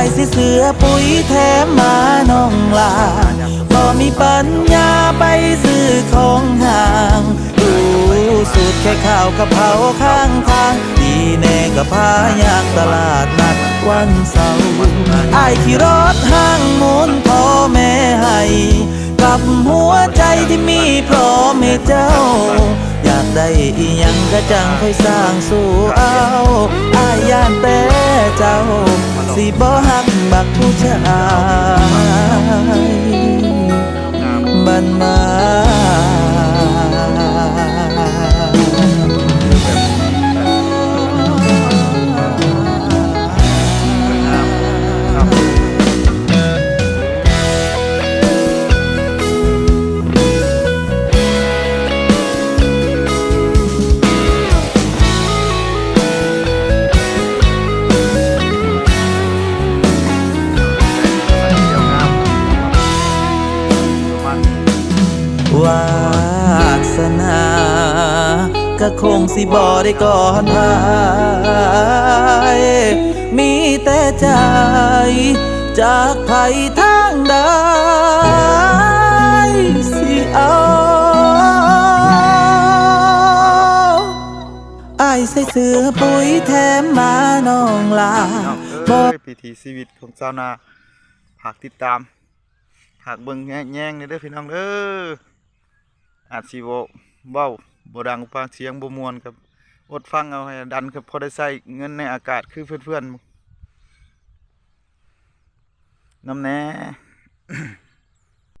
ายสิเสือปุ๋ยแถมมาน้องลาบ่มีปัญญาไปซื้อของห่างดูสูตรแค่ข้าวกะเพราข้างทางดีแน่ก็พายางตลาดนัดวันเสาร์อ้ายขี่รถห้างมูลพ่อแม่ให้กับหัวใจที่มีพร้อมให้เจ้าอยากได้อีหยังก็จังค่อยสร้างสู่เอาอ้ายย่านแต่เจ้าสิบ่ฮักบักผู้ชายบันมาวาสนาก็คงสิบ่ได้ก่อนทายมีแต่ใจจากไผทางใดสิเอาอ้ายใส่เสื้อปุ๋ยแถมมาน้องลาพิถีชีวิตของชาวนาหากติดตามหากเบิ่งแย่งนี่เด้อพี่น้องเด้ออาจสิเว้าบ่ดังฟังเสียงบ่ม่วนครับอดฟังเอาให้ดันครับพอได้ใช้เงินในอากาศคือเพื่อนๆนำแน่